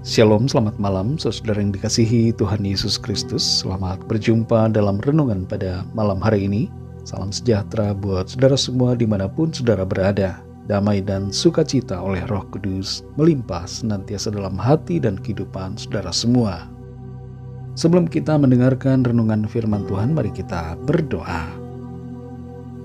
Shalom, selamat malam saudara yang dikasihi Tuhan Yesus Kristus. Selamat berjumpa dalam renungan pada malam hari ini. Salam sejahtera buat saudara semua dimanapun saudara berada. Damai dan sukacita oleh Roh Kudus melimpah senantiasa dalam hati dan kehidupan saudara semua. Sebelum kita mendengarkan renungan firman Tuhan, mari kita berdoa.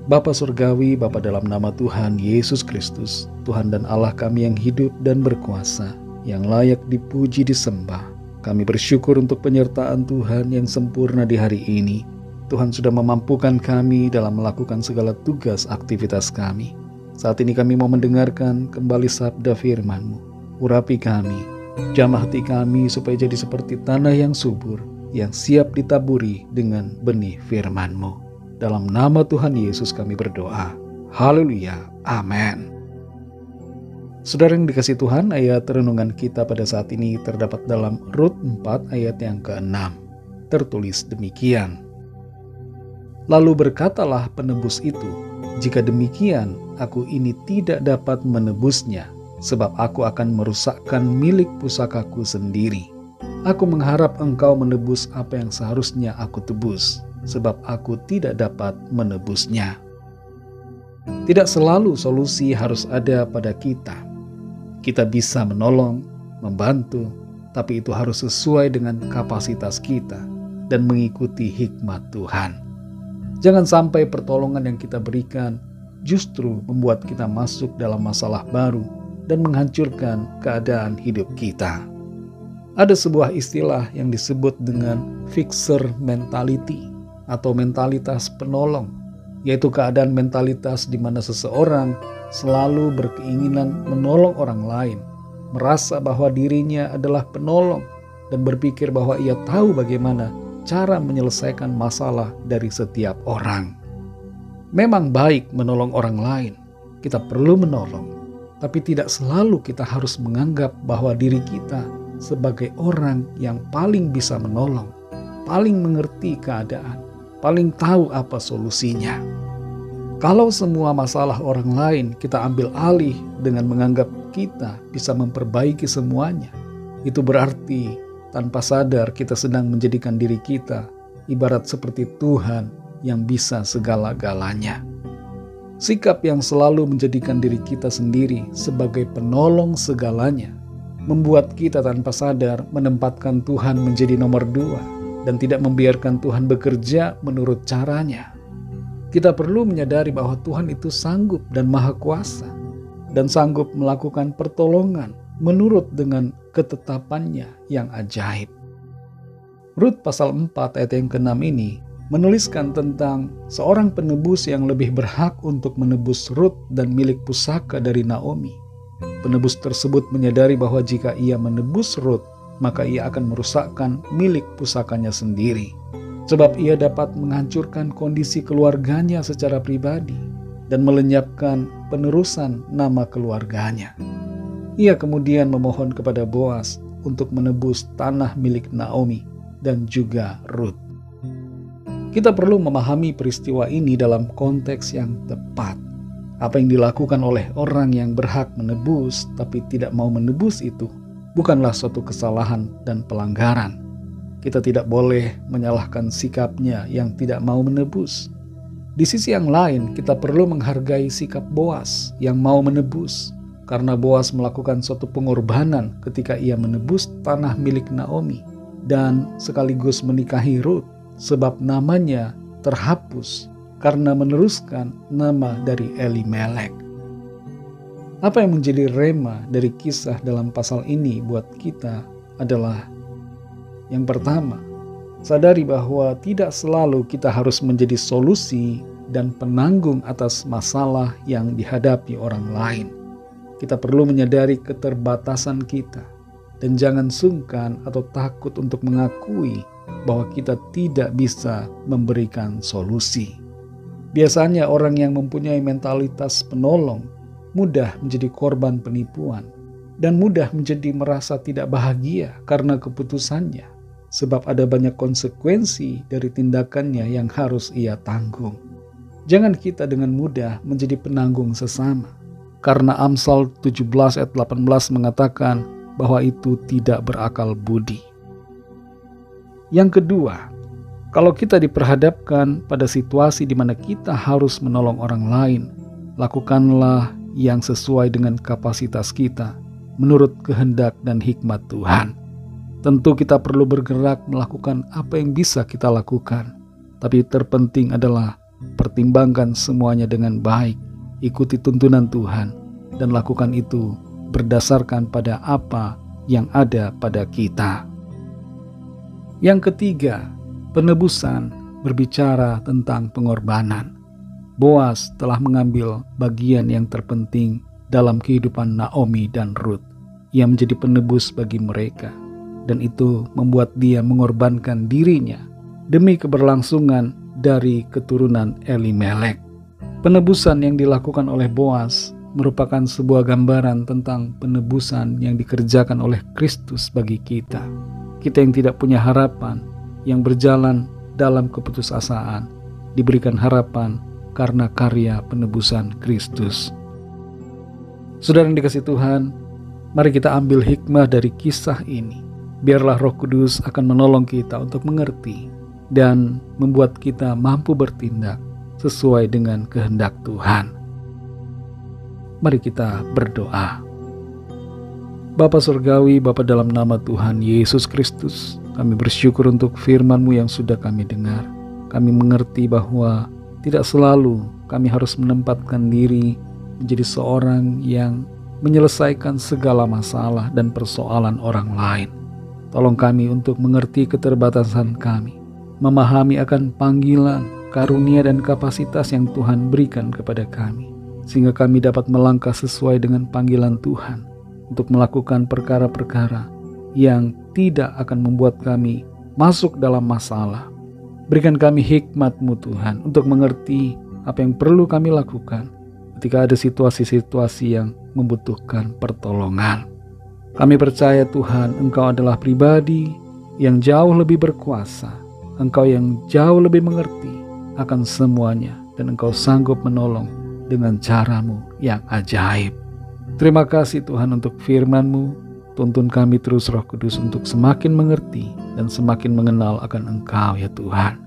Bapa Surgawi, Bapa dalam nama Tuhan Yesus Kristus, Tuhan dan Allah kami yang hidup dan berkuasa, yang layak dipuji disembah. Kami bersyukur untuk penyertaan Tuhan yang sempurna di hari ini. Tuhan sudah memampukan kami dalam melakukan segala tugas aktivitas kami. Saat ini kami mau mendengarkan kembali sabda firman-Mu. Urapi kami, jamah hati kami supaya jadi seperti tanah yang subur, yang siap ditaburi dengan benih firman-Mu. Dalam nama Tuhan Yesus kami berdoa. Haleluya. Amin. Saudara yang dikasihi Tuhan, ayat renungan kita pada saat ini terdapat dalam Rut 4 ayat yang ke-6. Tertulis demikian. Lalu berkatalah penebus itu, jika demikian aku ini tidak dapat menebusnya, sebab aku akan merusakkan milik pusakaku sendiri. Aku mengharap engkau menebus apa yang seharusnya aku tebus, sebab aku tidak dapat menebusnya. Tidak selalu solusi harus ada pada kita. Kita bisa menolong, membantu, tapi itu harus sesuai dengan kapasitas kita dan mengikuti hikmat Tuhan. Jangan sampai pertolongan yang kita berikan justru membuat kita masuk dalam masalah baru dan menghancurkan keadaan hidup kita. Ada sebuah istilah yang disebut dengan fixer mentality atau mentalitas penolong, yaitu keadaan mentalitas di mana seseorang selalu berkeinginan menolong orang lain, merasa bahwa dirinya adalah penolong, dan berpikir bahwa ia tahu bagaimana cara menyelesaikan masalah dari setiap orang. Memang baik menolong orang lain, kita perlu menolong, tapi tidak selalu kita harus menganggap bahwa diri kita sebagai orang yang paling bisa menolong, paling mengerti keadaan, paling tahu apa solusinya. Kalau semua masalah orang lain kita ambil alih dengan menganggap kita bisa memperbaiki semuanya, itu berarti tanpa sadar kita sedang menjadikan diri kita ibarat seperti Tuhan yang bisa segala-galanya. Sikap yang selalu menjadikan diri kita sendiri sebagai penolong segalanya membuat kita tanpa sadar menempatkan Tuhan menjadi nomor 2 dan tidak membiarkan Tuhan bekerja menurut caranya. Kita perlu menyadari bahwa Tuhan itu sanggup dan maha kuasa dan sanggup melakukan pertolongan menurut dengan ketetapannya yang ajaib. Rut pasal 4 ayat yang ke-6 ini menuliskan tentang seorang penebus yang lebih berhak untuk menebus Rut dan milik pusaka dari Naomi. Penebus tersebut menyadari bahwa jika ia menebus Rut, maka ia akan merusakkan milik pusakanya sendiri. Sebab ia dapat menghancurkan kondisi keluarganya secara pribadi dan melenyapkan penerusan nama keluarganya. Ia kemudian memohon kepada Boas untuk menebus tanah milik Naomi dan juga Rut. Kita perlu memahami peristiwa ini dalam konteks yang tepat. Apa yang dilakukan oleh orang yang berhak menebus tapi tidak mau menebus itu bukanlah suatu kesalahan dan pelanggaran. Kita tidak boleh menyalahkan sikapnya yang tidak mau menebus. Di sisi yang lain, kita perlu menghargai sikap Boas yang mau menebus, karena Boas melakukan suatu pengorbanan ketika ia menebus tanah milik Naomi dan sekaligus menikahi Rut, sebab namanya terhapus karena meneruskan nama dari Elimelek. Apa yang menjadi rema dari kisah dalam pasal ini buat kita adalah yang pertama, sadari bahwa tidak selalu kita harus menjadi solusi dan penanggung atas masalah yang dihadapi orang lain. Kita perlu menyadari keterbatasan kita dan jangan sungkan atau takut untuk mengakui bahwa kita tidak bisa memberikan solusi. Biasanya orang yang mempunyai mentalitas penolong mudah menjadi korban penipuan dan mudah menjadi merasa tidak bahagia karena keputusannya. Sebab ada banyak konsekuensi dari tindakannya yang harus ia tanggung. Jangan kita dengan mudah menjadi penanggung sesama. Karena Amsal 17 ayat 18 mengatakan bahwa itu tidak berakal budi. Yang kedua, kalau kita diperhadapkan pada situasi di mana kita harus menolong orang lain, lakukanlah yang sesuai dengan kapasitas kita, menurut kehendak dan hikmat Tuhan. Tentu kita perlu bergerak melakukan apa yang bisa kita lakukan, tapi terpenting adalah pertimbangkan semuanya dengan baik, ikuti tuntunan Tuhan, dan lakukan itu berdasarkan pada apa yang ada pada kita. Yang ketiga, penebusan berbicara tentang pengorbanan. Boas telah mengambil bagian yang terpenting dalam kehidupan Naomi dan Ruth. Ia menjadi penebus bagi mereka, dan itu membuat dia mengorbankan dirinya demi keberlangsungan dari keturunan Elimelek. Penebusan yang dilakukan oleh Boas merupakan sebuah gambaran tentang penebusan yang dikerjakan oleh Kristus bagi kita. Kita yang tidak punya harapan, yang berjalan dalam keputusasaan, diberikan harapan karena karya penebusan Kristus. Saudara yang dikasihi Tuhan, mari kita ambil hikmah dari kisah ini. Biarlah Roh Kudus akan menolong kita untuk mengerti dan membuat kita mampu bertindak sesuai dengan kehendak Tuhan. Mari kita berdoa. Bapa Surgawi, Bapa dalam nama Tuhan Yesus Kristus, kami bersyukur untuk firman-Mu yang sudah kami dengar. Kami mengerti bahwa tidak selalu kami harus menempatkan diri menjadi seorang yang menyelesaikan segala masalah dan persoalan orang lain. Tolong kami untuk mengerti keterbatasan kami, memahami akan panggilan, karunia dan kapasitas yang Tuhan berikan kepada kami, sehingga kami dapat melangkah sesuai dengan panggilan Tuhan untuk melakukan perkara-perkara yang tidak akan membuat kami masuk dalam masalah. Berikan kami hikmat-Mu Tuhan untuk mengerti apa yang perlu kami lakukan ketika ada situasi-situasi yang membutuhkan pertolongan. Kami percaya Tuhan, Engkau adalah pribadi yang jauh lebih berkuasa, Engkau yang jauh lebih mengerti akan semuanya, dan Engkau sanggup menolong dengan cara-Mu yang ajaib. Terima kasih Tuhan untuk firman-Mu. Tuntun kami terus Roh Kudus untuk semakin mengerti dan semakin mengenal akan Engkau ya Tuhan.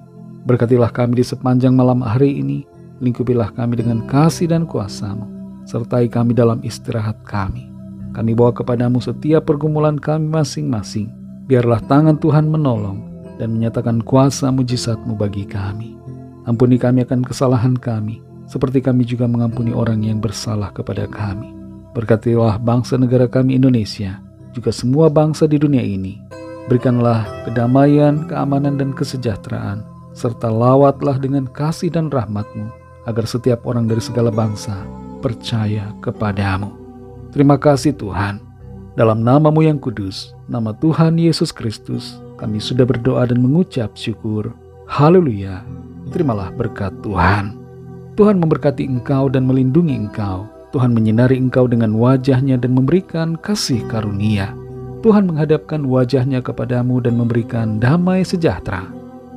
Berkatilah kami di sepanjang malam hari ini. Lingkupilah kami dengan kasih dan kuasa-Mu. Sertai kami dalam istirahat kami. Kami bawa kepadamu setiap pergumulan kami masing-masing. Biarlah tangan Tuhan menolong dan menyatakan kuasa mujizat-Mu bagi kami. Ampuni kami akan kesalahan kami, seperti kami juga mengampuni orang yang bersalah kepada kami. Berkatilah bangsa negara kami Indonesia, juga semua bangsa di dunia ini. Berikanlah kedamaian, keamanan dan kesejahteraan, serta lawatlah dengan kasih dan rahmat-Mu, agar setiap orang dari segala bangsa percaya kepadamu. Terima kasih Tuhan. Dalam nama-Mu yang kudus, nama Tuhan Yesus Kristus, kami sudah berdoa dan mengucap syukur. Haleluya. Terimalah berkat Tuhan. Tuhan memberkati engkau dan melindungi engkau. Tuhan menyinari engkau dengan wajah-Nya dan memberikan kasih karunia. Tuhan menghadapkan wajah-Nya kepadamu dan memberikan damai sejahtera.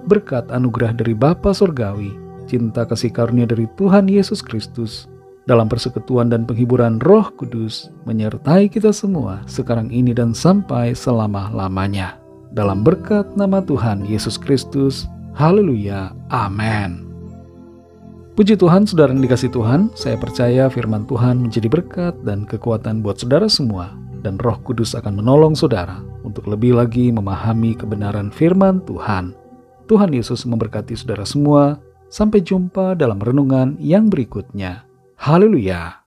Berkat anugerah dari Bapa Surgawi, cinta kasih karunia dari Tuhan Yesus Kristus, dalam persekutuan dan penghiburan Roh Kudus, menyertai kita semua sekarang ini dan sampai selama-lamanya. Dalam berkat nama Tuhan Yesus Kristus. Haleluya. Amin. Puji Tuhan, saudara yang dikasihi Tuhan, saya percaya firman Tuhan menjadi berkat dan kekuatan buat saudara semua, dan Roh Kudus akan menolong saudara untuk lebih lagi memahami kebenaran firman Tuhan. Tuhan Yesus memberkati saudara semua. Sampai jumpa dalam renungan yang berikutnya. Haleluya.